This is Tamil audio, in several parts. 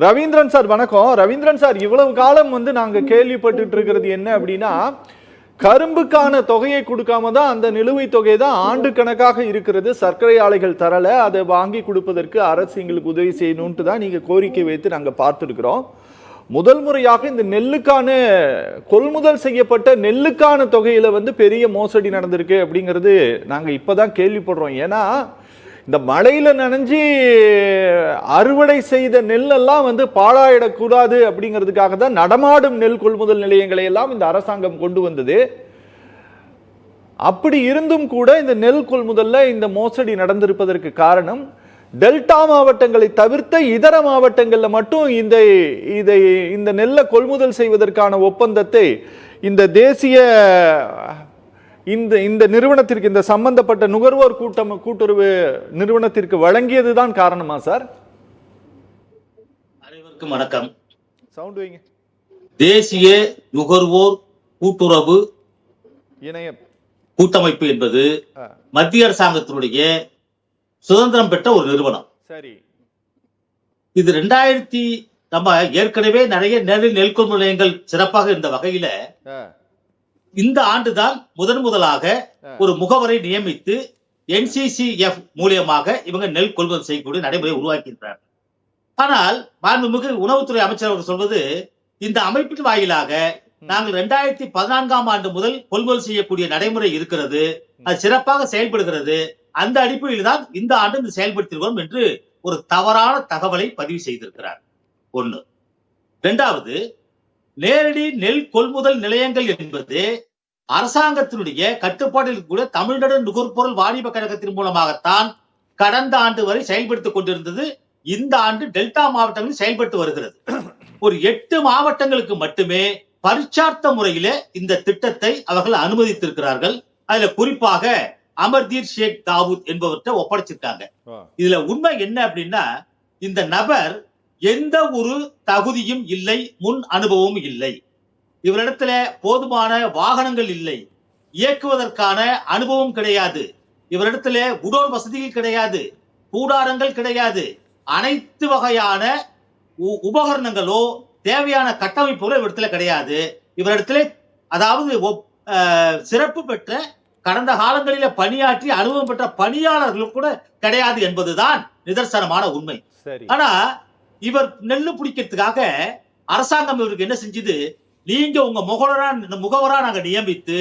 ரவீந்திரன் சார் வணக்கம். ரவீந்திரன் சார், இவ்வளவு காலம் நாங்க கேள்விப்பட்டு இருக்கிறது என்ன அப்படின்னா, கரும்புக்கான தொகையை கொடுக்காம தான் அந்த நிலுவைத் தொகை தான் ஆண்டு கணக்காக இருக்கிறது. சர்க்கரை ஆலைகள் தரல, அதை வாங்கி கொடுப்பதற்கு அரசு எங்களுக்கு உதவி செய்யணும்ட்டு தான் நீங்க கோரிக்கை வைத்து நாங்க பார்த்துருக்கிறோம். முதல் முறையாக இந்த நெல்லுக்கான கொள்முதல் செய்யப்பட்ட நெல்லுக்கான தொகையில பெரிய மோசடி நடந்திருக்கு அப்படிங்கிறது நாங்க இப்பதான் கேள்விப்படுறோம். ஏன்னா இந்த மழையில நனைஞ்சி அறுவடை செய்த நெல்லெல்லாம் பாழாயிடக்கூடாது அப்படிங்கிறதுக்காக தான் நடமாடும் நெல் கொள்முதல் நிலையங்களை எல்லாம் இந்த அரசாங்கம் கொண்டு வந்தது. அப்படி இருந்தும் கூட இந்த நெல் கொள்முதல்ல இந்த மோசடி நடந்திருப்பதற்கு காரணம், டெல்டா மாவட்டங்களை தவிர்த்த இதர மாவட்டங்கள்ல மட்டும் இந்த நெல்லை கொள்முதல் செய்வதற்கான ஒப்பந்தத்தை இந்த தேசிய இந்த நிறுவனத்திற்கு, இந்த சம்பந்தப்பட்ட நுகர்வோர் கூட்டுறவு நிறுவனத்திற்கு வழங்கியதுதான் காரணமா சார்? அனைவருக்கும் வணக்கம். சவுண்ட் வைங்க. தேசிய நுகர்வோர் கூட்டுறவு இணைய கூட்டமைப்பு என்பது மத்திய அரசாங்கத்தினுடைய சுதந்திரம் பெற்ற ஒரு நிறுவனம். சரி. இது 2000 நம்ம ஏற்கனவே நிறைய நெல் கொள்முதல் நிலையங்கள் சிறப்பாக இருந்த வகையில இந்த ஆண்டுதான் முதலாக ஒரு முகவரை நியமித்து NCCF மூலியமாக இவங்க நெல் கொள்முதல் செய்யக்கூடிய நடைமுறையை உருவாக்கி இருக்கிறார். ஆனால் மாண்புமிகு உணவுத்துறை அமைச்சர் அவர்கள் சொல்வது, இந்த அமைப்பின் வாயிலாக நாங்கள் 2014ஆம் ஆண்டு முதல் கொள்முதல் செய்யக்கூடிய நடைமுறை இருக்கிறது, அது சிறப்பாக செயல்படுகிறது, அந்த அடிப்படையில் தான் இந்த ஆண்டு செயல்படுத்திருக்கிறோம் என்று ஒரு தவறான தகவலை பதிவு செய்திருக்கிறார். ஒன்று. இரண்டாவது, நேரடி நெல் கொள்முதல் நிலையங்கள் என்பது அரசாங்கத்தினுடைய கட்டுப்பாட்டில் கூட தமிழ்நாடு நுகர்பொருள் வாணிப கழகத்தின் மூலமாகத்தான் கடந்த ஆண்டு வரை செயல்படுத்திக் கொண்டிருந்தது. இந்த ஆண்டு டெல்டா மாவட்டங்களில் செயல்பட்டு வருகிறது. ஒரு 8 மாவட்டங்களுக்கு மட்டுமே பரிச்சார்த்த முறையில இந்த திட்டத்தை அவர்கள் அனுமதித்திருக்கிறார்கள். அதுல குறிப்பாக அமர்தீர் ஷேக் தாவூத் என்பவற்றை ஒப்படைச்சிருக்காங்க. இதுல உண்மை என்ன அப்படின்னா, இந்த நபர் எந்த ஒரு தகுதியும் இல்லை, முன் அனுபவமும் இல்லை, இவரிடத்துல போதுமான வாகனங்கள் இல்லை, இயக்குவதற்கான அனுபவம் கிடையாது, இவரிடத்துல குடோன் வசதிகள் கிடையாது, கூடாரங்கள் கிடையாது, அனைத்து வகையான உபகரணங்களோ தேவையான கட்டமைப்புகளோ இவரிடத்துல கிடையாது. இவரிடத்துல அதாவது சிறப்பு பெற்ற கடந்த காலங்களில பணியாற்றி அனுபவம் பெற்ற பணியாளர்களும் கூட கிடையாது என்பதுதான் நிதர்சனமான உண்மை. ஆனா இவர் நெல்லு பிடிக்கிறதுக்காக அரசாங்கம் இவருக்கு என்ன செஞ்சது, நீங்க உங்க முகவரா நாங்க நியமித்து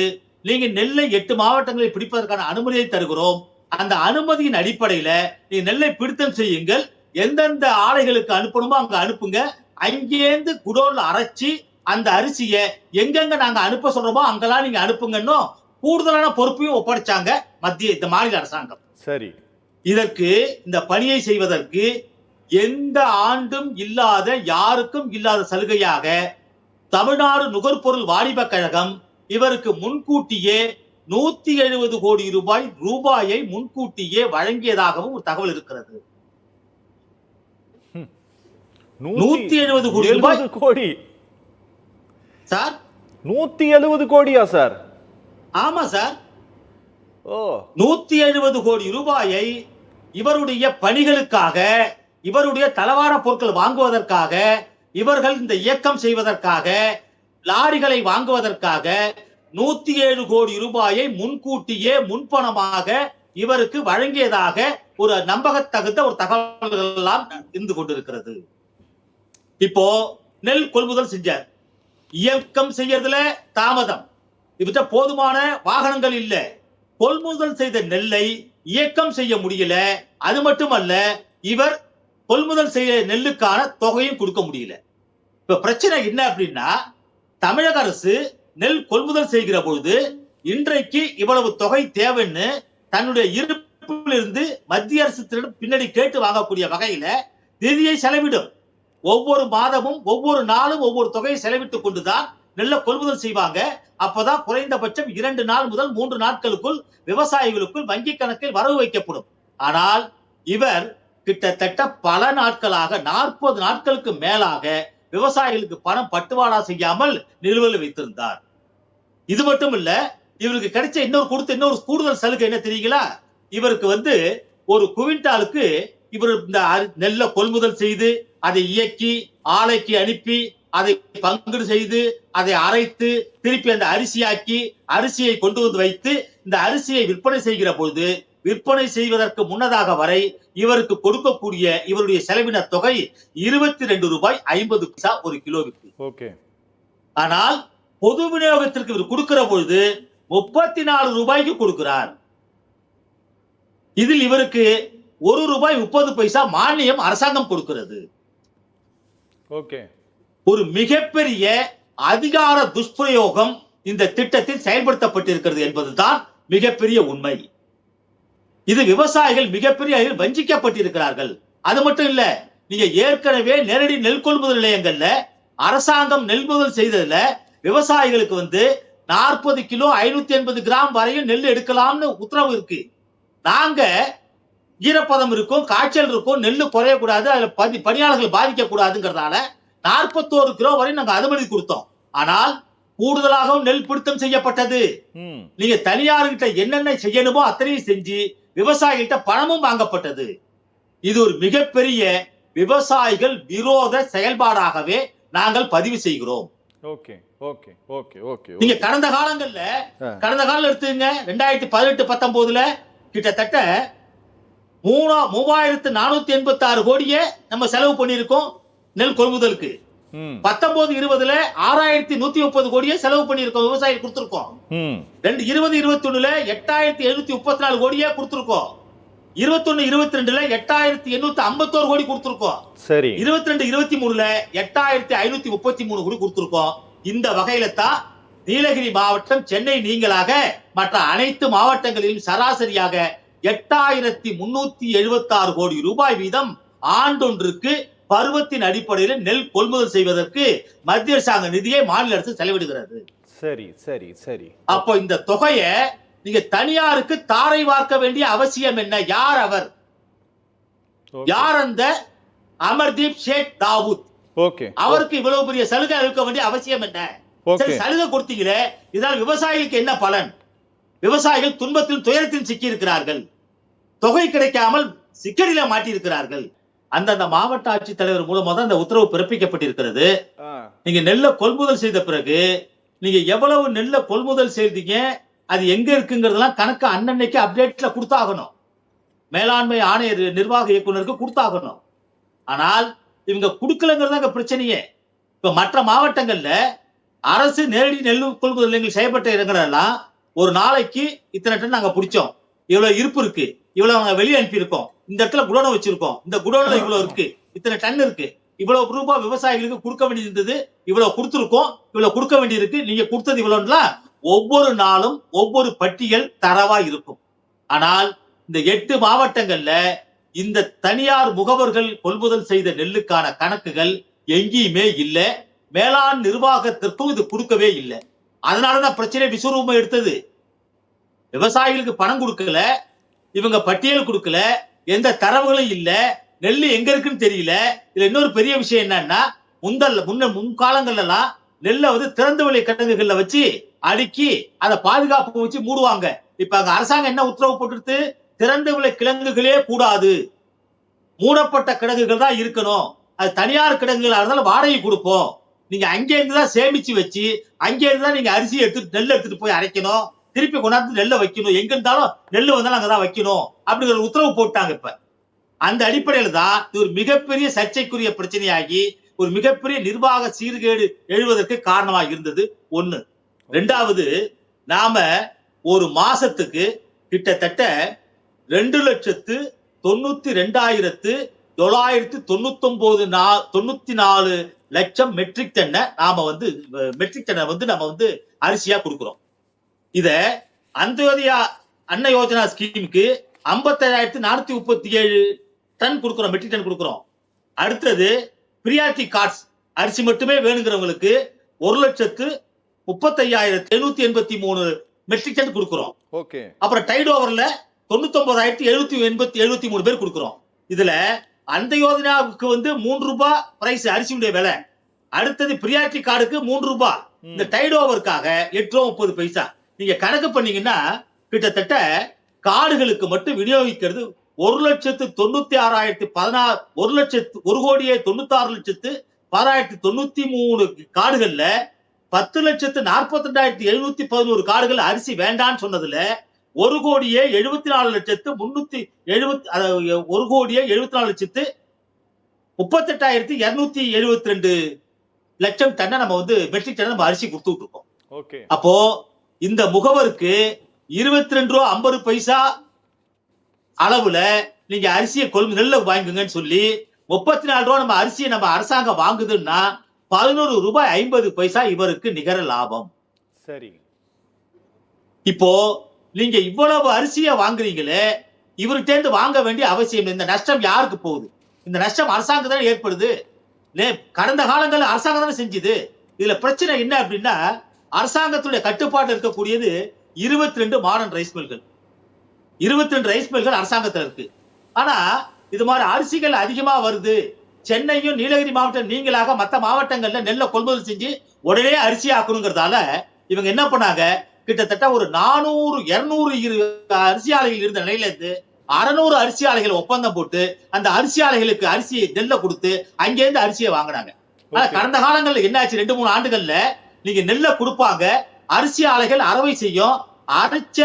நீங்க நெல்லை 8 மாவட்டங்களில் பிடிப்பதற்கான அனுமதியை தருகிறோம், அந்த அனுமதியின் அடிப்படையில நீங்க நெல்லை பிடித்தம் செய்யுங்கள், எந்தெந்த ஆலைகளுக்கு அனுப்பணுமோ அங்க அனுப்புங்க, அங்கேருந்து குடோன்ல அரைச்சி அந்த அரிசியை எங்கெங்க நாங்க அனுப்ப சொல்றோமோ அங்கெல்லாம் நீங்க அனுப்புங்கன்னு கூடுதலான பொறுப்பையும் ஒப்படைச்சாங்க இந்த மாநில அரசாங்கம். சரி. இதற்கு இந்த பணியை செய்வதற்கு எந்த ஆண்டும் இல்லாத, யாருக்கும் இல்லாத சலுகையாக தமிழ்நாடு நுகர்பொருள் வாணிப கழகம் இவருக்கு முன்கூட்டியே 170 கோடி ரூபாயை முன்கூட்டியே வழங்கியதாகவும் ஒரு தகவல் இருக்கிறது. 170 கோடி ரூபாய் சார். 170 கோடியா சார்? ஆமா சார். 170 கோடி ரூபாயை இவருடைய பணிகளுக்காக, இவருடைய தளவாட பொருட்கள் வாங்குவதற்காக, இவர்கள் இந்த இயக்கம் செய்வதற்காக, லாரிகளை வாங்குவதற்காக 107 கோடி ரூபாயை முன்கூட்டியே முன்பணமாக இவருக்கு வழங்கியதாக ஒரு நம்பகத்தகுந்த ஒரு தகவல்கள் எல்லாம் இருந்து கொண்டிருக்கிறது. இப்போ நெல் கொள்முதல் செஞ்சார், இயக்கம் செய்யறதுல தாமதம், இவற்ற போதுமான வாகனங்கள் இல்ல, கொள்முதல் செய்த நெல்லை இயக்கம் செய்ய முடியல. அது மட்டுமல்ல, இவர் கொள்முதல் செய்ய நெல்லுக்கான தொகையும் கொடுக்க முடியல. இப்ப பிரச்சனை என்ன அப்படின்னா, தமிழக அரசு நெல் கொள்முதல் செய்கிற பொழுது இன்றைக்கு இவ்வளவு தொகை தேவைன்னு தன்னுடைய இருப்பிலிருந்து மத்திய அரசு பின்னாடி கேட்டு வாங்கக்கூடிய வகையில நிதியை செலவிடும். ஒவ்வொரு மாதமும் ஒவ்வொரு நாளும் ஒவ்வொரு தொகையை செலவிட்டுக் கொண்டுதான் நெல்லை கொள்முதல் செய்வாங்க. அப்பதான் குறைந்தபட்சம் 2 நாள் முதல் 3 நாட்களுக்குள் விவசாயிகளுக்குள் வங்கி கணக்கில் வரவு வைக்கப்படும். ஆனால் இவர் கிட்டத்தட்ட பல நாட்களாக 40 நாட்களுக்கு மேலாக விவசாயிகளுக்கு பணம் பட்டுவாடா செய்யாமல் நிலுவையில் வைத்திருந்தார். இது மட்டும் இல்ல, இவருக்கு கிடைச்ச இன்னொரு கூடுதல் சலுகை என்ன தெரியுங்களா? இவருக்கு ஒரு குவிண்டாலுக்கு இவர் இந்த நெல்லை கொள்முதல் செய்து அதை இயக்கி ஆலைக்கு அனுப்பி அதை பங்கீடு செய்து அதை அரைத்து திருப்பி அந்த அரிசியாக்கி அரிசியை கொண்டு வந்து வைத்து இந்த அரிசியை விற்பனை செய்கிற பொழுது விற்பனை செய்வதற்கு முன்னதாக வரை இவருக்கு கொடுக்கக்கூடிய இவருடைய செலவின தொகை 22 ரூபாய் 50 பைசா ஒரு கிலோவுக்கு. ஆனால் பொது விநியோகத்திற்கு இவர் கொடுக்கிற பொழுது 34 ரூபாய்க்கு கொடுக்கிறார். இதில் இவருக்கு 1 ரூபாய் 30 பைசா மானியம் அரசாங்கம் கொடுக்கிறது. ஒரு மிகப்பெரிய அதிகார துஷ்பிரயோகம் இந்த திட்டத்தில் செயல்படுத்தப்பட்டிருக்கிறது என்பதுதான் மிகப்பெரிய உண்மை. இது விவசாயிகள் மிகப்பெரிய அளவில் வஞ்சிக்கப்பட்டிருக்கிறார்கள். அது மட்டும் இல்ல, நீங்க ஏற்கனவே நேரடி நெல் கொள்முதல் நிலையங்கள்ல அரசாங்கம் நெல் முதல் செய்ததுல விவசாயிகளுக்கு 40 கிலோ 580 கிராம் வரையும் நெல் எடுக்கலாம்னு உத்தரவு இருக்கு. நாங்க ஈரப்பதம் இருக்கும், காய்ச்சல் இருக்கும், நெல் குறையக்கூடாது, அதுல பணியாளர்கள் பாதிக்க கூடாதுங்கிறதால 41 கிலோ வரை நாங்க அனுமதி கொடுத்தோம். ஆனால் கூடுதலாகவும் நெல் பிடித்தம் செய்யப்பட்டது. நீங்க தனியார்கிட்ட என்னென்ன செய்யணுமோ அத்தனையும் செஞ்சு விவசாயிகிட்ட பணமும் வாங்கப்பட்டது. இது ஒரு மிகப்பெரிய விவசாயிகள் விரோத செயல்பாடாகவே நாங்கள் பதிவு செய்கிறோம். நீங்க கடந்த காலம் எடுத்துங்க, 2018-19 கிட்டத்தட்ட 3486 கோடியை நம்ம செலவு பண்ணியிருக்கோம் நெல் கொள்முதலுக்கு. 19-20 6130 கோடியை செலவு பண்ணியிருக்கோம், விவசாயிகள் கொடுத்திருக்கோம். 2020-21 8734 கோடியே கொடுத்திருக்கோம். 21-22 8851 கோடி கொடுத்திருக்கோம். 22-23 8533 கோடி கொடுத்திருக்கோம். இந்த வகையில தான் நீலகிரி மாவட்டம், சென்னை நீங்களாக மற்ற அனைத்து மாவட்டங்களிலும் சராசரியாக 8376 கோடி ரூபாய் வீதம் ஆண்டொன்றுக்கு பருவத்தின் அடிப்படையில் நெல் கொள்முதல் செய்வதற்கு மத்திய அரசாங்க நிதியை மாநில அரசு செலவிடுகிறது. அப்போ இந்த தொகையை நீங்க தனியாருக்கு தாரை வார்க்க வேண்டிய அவசியம் என்ன? யார் அவர்? யார் அந்த அமர்தீப் ஷேக் தாவூத்? அவருக்கு இவ்வளவு பெரிய சலுகை அளிக்க வேண்டிய அவசியம் என்ன? சலுகை கொடுத்தீங்களே, இதனால் விவசாயிகளுக்கு என்ன பலன்? விவசாயிகள் துன்பத்தில் துயரத்தில் சிக்கி இருக்கிறார்கள், தொகை கிடைக்காமல் சிக்கலில மாட்டியிருக்கிறார்கள். அந்தந்த மாவட்ட ஆட்சித்தலைவர் மூலமா தான் இந்த உத்தரவு பிறப்பிக்கப்பட்டிருக்கிறது. நீங்க நெல்லை கொள்முதல் செய்த பிறகு நீங்க எவ்வளவு நெல்லை கொள்முதல் செய்தீங்க, அது எங்க இருக்குங்கிறதெல்லாம் கணக்கு அன்னன்னைக்கு அப்டேட்ல கொடுத்தாகணும். மேலாண்மை ஆணையர் நிர்வாக இயக்குநருக்கு கொடுத்தாகணும். ஆனால் இவங்க கொடுக்கலங்கிறதாங்க பிரச்சனையே. இப்ப மற்ற மாவட்டங்கள்ல அரசு நேரடி நெல் கொள்முதல் நிலையங்கள் செய்யப்பட்ட இடங்களெல்லாம் ஒரு நாளைக்கு இத்தனை டன் நாங்க பிடிச்சோம், இவ்வளவு இருப்பு இருக்கு, இவ்வளவு நாங்க வெளியே அனுப்பியிருக்கோம், இந்த இடத்துல குடோனை வச்சிருக்கோம், இந்த குடோன்ல இவ்வளவு இருக்கு, இத்தனை டன் இருக்கு, இவ்வளவு ரூபாய் விவசாயிகளுக்கு கொடுக்க வேண்டியது இருந்தது, இவ்வளவு கொடுத்திருக்கோம், இவ்வளவு கொடுக்க வேண்டியிருக்கு, நீங்க கொடுத்தது இவ்வளவுலாம் ஒவ்வொரு நாளும் ஒவ்வொரு பட்டியல் தரவா இருக்கும். ஆனால் இந்த 8 மாவட்டங்கள்ல இந்த தனியார் முகவர்கள் கொள்முதல் செய்த நெல்லுக்கான கணக்குகள் எங்கேயுமே இல்ல. மேலாண் நிர்வாகத்திற்கும் இது கொடுக்கவே இல்லை. அதனாலதான் பிரச்சனை விஸ்வரூபம் எடுத்தது. விவசாயிகளுக்கு பணம் கொடுக்கல, இவங்க பட்டியல் கொடுக்கல, எந்த தரவுகளும் இல்ல, நெல் எங்க இருக்குன்னு தெரியல. இதுல இன்னொரு பெரிய விஷயம் என்னன்னா, முன்காலங்கள்ல எல்லாம் நெல்லை திறந்த வெளி கிடங்குகள்ல வச்சு அடுக்கி அதை பாதுகாப்பு வச்சு மூடுவாங்க. இப்ப அங்க அரசாங்கம் என்ன உத்தரவு போட்டு, திறந்த வெளி கிடங்குகளே கூடாது, மூடப்பட்ட கிடங்குகள் தான் இருக்கணும், அது தனியார் கிடங்குகளா இருந்தாலும் வாடகை கொடுப்போம், நீங்க அங்கே இருந்துதான் சேமிச்சு வச்சு அங்கே இருந்துதான் நீங்க அரிசி எடுத்துட்டு நெல் எடுத்துட்டு போய் அரைக்கணும், திருப்பி கொண்டாந்து நெல்லை வைக்கணும், எங்க இருந்தாலும் நெல் வந்தாலும் அங்கதான் வைக்கணும் அப்படிங்கிற உத்தரவு போட்டாங்க. இப்ப அந்த அடிப்படையில தான் இது ஒரு மிகப்பெரிய சர்ச்சைக்குரிய பிரச்சனையாகி ஒரு மிகப்பெரிய நிர்வாக சீர்கேடு எழுவதற்கு காரணமாக இருந்தது. ஒண்ணு. ரெண்டாவது, நாம ஒரு மாசத்துக்கு கிட்டத்தட்ட 2,92,994 லட்சம் மெட்ரிக் டன்னை நாம நம்ம அரிசியா கொடுக்கிறோம். இத அந்தியோதயா அன்ன யோஜனா ஸ்கீமுக்கு 57,437 டன் கொடுக்கிறோம், மெட்ரிக் டன் கொடுக்கிறோம். அடுத்தது பிரியாரிட்டி கார்ட்ஸ் அரிசி மட்டுமே வேணுங்கிறவங்களுக்கு 1,35,783 மெட்ரிக் டன் கொடுக்கிறோம். அப்புறம் டைட் ஓவர்ல 99,773 பேர் கொடுக்கிறோம். இதுல அந்த யோஜனாவுக்கு 3 ரூபாய் பிரைஸ் அரிசியுடைய விலை. அடுத்தது பிரியாரிட்டி கார்டுக்கு 3 ரூபாய், இந்த டைட் ஓவருக்காக 8 ரூபாய் 30 பைசா. நீங்க கணக்கு பண்ணீங்கன்னா கிட்டத்தட்ட கார்டுகளுக்கு மட்டும் விநியோகிக்கிறது 1,96,16,1,96,16,93 காடுகள்ல 10,42,711 காடுகள் அரிசி வேண்டான்னு சொன்னதுல 1,74,38,272 லட்சம் டன்னை நம்ம மெட்ரிக் டன் நம்ம அரிசி கொடுத்துட்டு இருக்கோம். அப்போ இந்த முகவருக்கு 22 ரூபா 50 பைசா அளவுல நீங்க அரிசியை நெல்லை வாங்குங்கன்னு சொல்லி 34 ரூபா நம்ம அரிசியை நம்ம அரசாங்கம் வாங்குதுன்னா 11 ரூபாய் 50 பைசா இவருக்கு நிகர லாபம். சரி, இப்போ நீங்க இவ்வளவு அரிசியை வாங்குறீங்களே, இவர்கிட்ட வாங்க வேண்டிய அவசியம். இந்த நஷ்டம் யாருக்கு போகுது? இந்த நஷ்டம் அரசாங்கம் தானே ஏற்படுது. கடந்த காலங்களில் அரசாங்கம் தானே செஞ்சுது. இதுல பிரச்சனை என்ன அப்படின்னா, அரசாங்கத்துடைய கட்டுப்பாடு இருக்கக்கூடியது 22 மாடர்ன் ரைஸ் மில்கள், 22 ரைஸ் மில்கள் அரசாங்கத்தில் இருக்கு. ஆனா இது மாதிரி அரிசிகள் அதிகமா வருது. சென்னையும் நீலகிரி மாவட்டம் நீங்களாக மற்ற மாவட்டங்கள்ல நெல்லை கொள்முதல் செஞ்சு உடனே அரிசி ஆக்கணுங்கிறதால இவங்க என்ன பண்ணாங்க, கிட்டத்தட்ட ஒரு 400-200 அரிசி ஆலைகள் இருந்த நிலையில இருந்து 600 அரிசி ஆலைகள் ஒப்பந்தம் போட்டு அந்த அரிசி ஆலைகளுக்கு அரிசியை நெல்லை கொடுத்து அங்கேருந்து அரிசியை வாங்கினாங்க. ஆனா கடந்த காலங்கள்ல என்னாச்சு, 2-3 ஆண்டுகள்ல நீங்க நெல்லை கொடுப்பாங்க, அரிசி ஆலைகள் அரவை செய்யும், அரைச்ச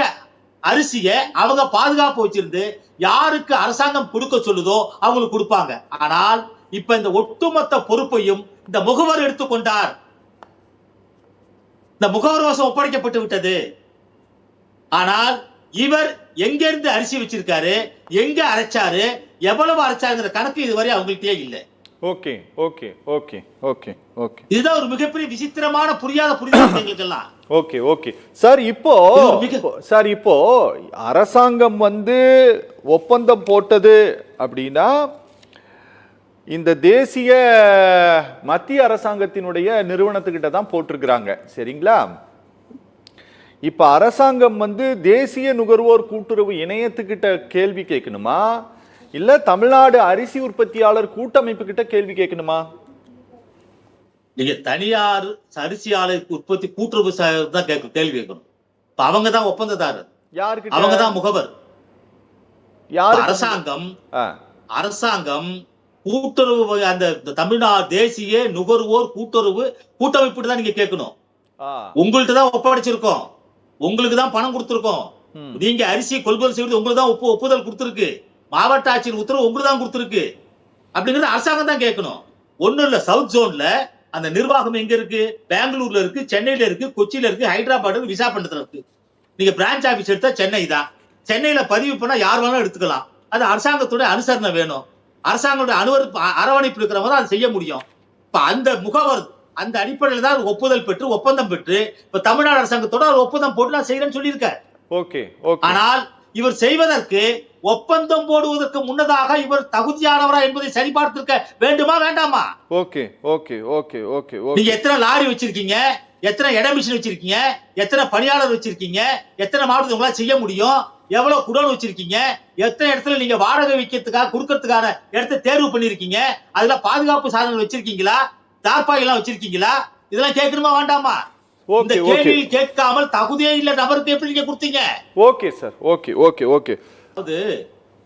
அரிசியை அவங்க பாதுகாப்பு வச்சிருந்து யாருக்கு அரசாங்கம் கொடுக்க சொல்லுதோ அவங்களுக்கு கொடுப்பாங்க. ஆனால் இப்ப இந்த ஒட்டுமொத்த பொறுப்பையும் இந்த முகவர் எடுத்துக்கொண்டார். இந்த முகவர் வசம் ஒப்படைக்கப்பட்டு விட்டது. ஆனால் இவர் எங்க இருந்து அரிசி வச்சிருக்காரு, எங்க அரைச்சாரு, எவ்வளவு அரைச்சாருங்கிற கணக்கு இதுவரை அவங்கள்ட்டே இல்லை. Okay okay okay okay okay இதுதான் ஒரு மிகப்பெரிய விசித்திரமான புரியாத எங்களுக்கெல்லாம். Okay okay sir. இப்போ அரசாங்கம் ஒப்பந்தம் போட்டது அப்படின்னா இந்த தேசிய மத்திய அரசாங்கத்தினுடைய நிறுவனத்துக்கிட்ட தான் போட்டிருக்கிறாங்க, சரிங்களா? இப்ப அரசாங்கம் தேசிய நுகர்வோர் கூட்டுறவு இணையத்துக்கிட்ட கேள்வி கேட்கணுமா, இல்ல தமிழ்நாடு அரிசி உற்பத்தியாளர் கூட்டமைப்பு கிட்ட கேள்வி கேட்கணுமா? நீங்க தனியார் அரிசி ஆலை உற்பத்தி கூட்டுறவு தான் கேள்வி கேட்கணும். அவங்க தான் ஒப்பந்ததாரர், யாருக்கு? அவங்க தான் முகவர். யார்? அரசாங்கம் கூட்டுறவு, அந்த தமிழ்நாடு தேசிய நுகர்வோர் கூட்டுறவு கூட்டமைப்பு தான் நீங்க கேட்கணும். உங்கள்ட்ட தான் ஒப்படைச்சிருக்கோம், உங்களுக்கு தான் பணம் கொடுத்திருக்கோம், நீங்க அரிசி கொள்முதல் செய்வது உங்களுக்கு தான் ஒப்புதல் கொடுத்திருக்கு, மாவட்ட ஆட்சியர் உத்தரவு உங்களுக்கு தான் கொடுத்திருக்கு அப்படிங்கறது அரசாங்கம் தான் கேட்கணும். ஒண்ணும் இல்ல, சவுத் ஜோன்ல அந்த நிர்வாகம் எங்க இருக்கு? பெங்களூர்ல இருக்கு, சென்னையில இருக்கு, கொச்சியில இருக்கு, ஹைதராபாத், விசாகப்பட்டினத்துல இருக்கு. நீங்க பிரான்ச் ஆபீஸ் எடுத்தா சென்னை தான். சென்னையில பதிவு பண்ணா யார் வேணாலும் எடுத்துக்கலாம். அது அரசாங்கத்தோட அனுசரணை வேணும், அரசாங்கத்தோட அரவணைப்பு இருக்கிறவங்க தான் அதை செய்ய முடியும். இப்ப அந்த முகவர் அந்த அடிப்படையில் தான் ஒப்புதல் பெற்று ஒப்பந்தம் பெற்று இப்ப தமிழ்நாடு அரசாங்கத்தோட ஒப்பந்தம் போட்டு நான் செய்யறேன்னு சொல்லியிருக்காரு. ஆனால் இவர் செய்வதற்கு ஒப்பந்தம் போடுவதற்கு முன்னதாக இவர் தகுதியானவரா என்பதை சரிபார்த்திருக்க வேண்டுமா வேண்டாமா? Okay okay okay okay. நீங்க எத்தனை லாரி வச்சிருக்கீங்க, எத்தனை இட மிஷின் வச்சிருக்கீங்க, எத்தனை பணியாளர் வச்சிருக்கீங்க, எத்தனை மாவட்டத்தில் உங்களால செய்ய முடியும், எவ்வளவு குடோன் வச்சிருக்கீங்க, எத்தனை இடத்துல நீங்க வாடகை வைக்கிறதுக்காக கொடுக்கறதுக்கான இடத்தை தேர்வு பண்ணிருக்கீங்க, அதுல பாதுகாப்பு சாதனங்கள் வச்சிருக்கீங்களா, தார்பாய் எல்லாம் வச்சிருக்கீங்களா, இதெல்லாம் கேட்கணுமா வேண்டாமா? இந்த கேள்வி கேட்காமல் தகுதியே இல்ல நபருக்கு எப்படி நீங்க கொடுத்தீங்க? Okay sir, okay okay okay.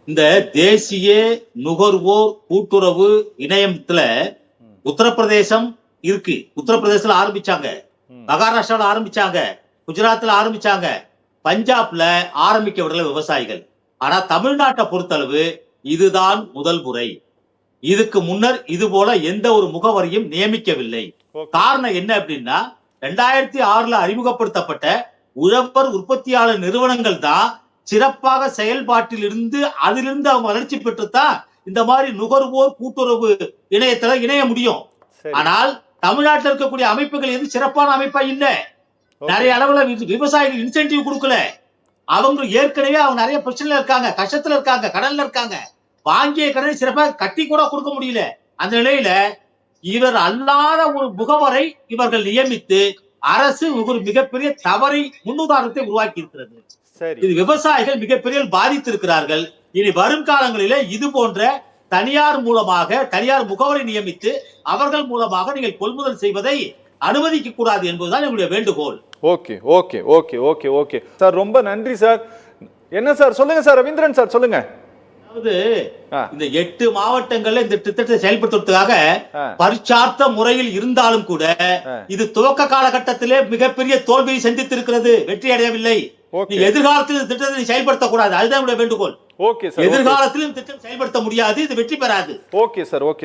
இந்த தேசிய நுகர்வோர் கூட்டுறவு இணையத்துல உத்தரப்பிரதேசம் இருக்கு, உத்தரப்பிரதேசத்துல ஆரம்பிச்சாங்க, மகாராஷ்டிராவில் ஆரம்பிச்சாங்க, குஜராத்ல ஆரம்பிச்சாங்க, பஞ்சாப்ல ஆரம்பிக்க விடல விவசாயிகள். ஆனா தமிழ்நாட்டை பொறுத்தளவு இதுதான் முதல் முறை. இதுக்கு முன்னர் இது போல எந்த ஒரு முகவரியும் நியமிக்கவில்லை. காரணம் என்ன அப்படின்னா 2006 அறிமுகப்படுத்தப்பட்ட உழவர் உற்பத்தியாளர் நிறுவனங்கள் தான் சிறப்பாக செயல்பாட்டில் இருந்து அதிலிருந்து அவங்க வளர்ச்சி பெற்றுத்தான் இந்த மாதிரி நுகர்வோர் கூட்டுறவு இணையத்துல இணைய முடியும். ஆனால் தமிழ்நாட்டில் இருக்கக்கூடிய அமைப்புகள் எது சிறப்பான அமைப்பா இல்ல. நிறைய அளவுல விவசாயிகள் இன்சென்டிவ் கொடுக்கல. அவங்க ஏற்கனவே அவங்க நிறைய பிரச்சனைல இருக்காங்க, கஷ்டத்துல இருக்காங்க, கடன்ல இருக்காங்க, வாங்கிய கடனை சிறப்பாக கட்டி கூட கொடுக்க முடியல. அந்த நிலையில இவர் அல்லாத ஒரு முகவரை இவர்கள் நியமித்து அரசு ஒரு மிகப்பெரிய தவறை முன்னுதாரணத்தை உருவாக்கி இருக்கிறது. இது விவசாயிகள் மிகப்பெரிய பாதித்திருக்கிறார்கள். இனி வரும் காலங்களிலே இது போன்ற தனியார் மூலமாக தனியார் முகவரை நியமித்து அவர்கள் மூலமாக நீங்கள் கொள்முதல் செய்வதை அனுமதிக்க கூடாது என்பதுதான் எங்களுடைய வேண்டுகோள். Okay okay okay okay okay sir, ரொம்ப நன்றி சார். என்ன சார் சொல்லுங்க சார், ரவீந்திரன் சார் சொல்லுங்க. அதாவது இந்த 8 மாவட்டங்கள்ல இந்த திட்டத்தை செயல்படுத்துவதற்காக பரிச்சார்த்த முறையில் இருந்தாலும் கூட இது துவக்க காலகட்டத்திலே மிகப்பெரிய தோல்வியை சந்தித்திருக்கிறது, வெற்றி அடையவில்லை. எதிர்காலத்தில் இந்த திட்டத்தை செயல்படுத்தக்கூடாது, அதுதான் வேண்டுகோள். ஓகே சார், எதிர்காலத்திலும் திட்டம் செயல்படுத்த முடியாது, இது வெற்றி பெறாது. Okay sir, okay.